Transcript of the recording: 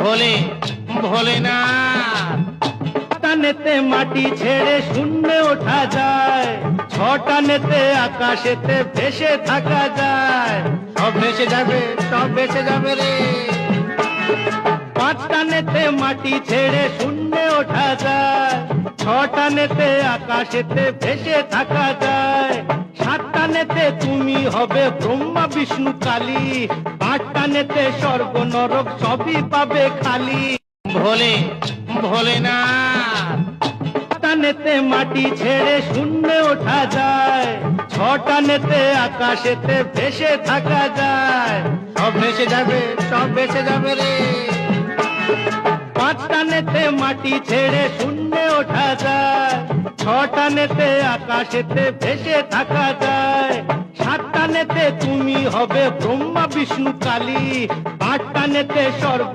ভোলে ভোলে না টানেতে মাটি ছেড়ে শূন্যে ওঠা যায়, ছটানেতে আকাশেতে ভেসে থাকা যায়। সব ভেসে যাবে, সব ভেসে যাবে রে। পাঁচটানেতে মাটি ছেড়ে শূন্যে ওঠা যায়, ছটানেতে আকাশেতে ভেসে থাকা যায়। সাতটানেতে তুমি হবে ব্রহ্মা বিষ্ণু কালী, আটটানেতে স্বর্গ নরক সবই পাবে খালি। ভোলে ভোলে না টানেতে মাটি ছেড়ে শূন্যে ওঠা যায়, ছটানেতে আকাশেতে ভেসে থাকা যায়। সব ভেসে যাবে, সব ভেসে যাবে রে। পাঁচটানেতে মাটি ছেড়ে শূন্যে ওঠা যায়, ছটানেতে আকাশেতে ভেসে থাকা যায়। সাতটানেতে তুমি হবে ব্রহ্মা বিষ্ণু কালী, আটটানেতে স্বর্গ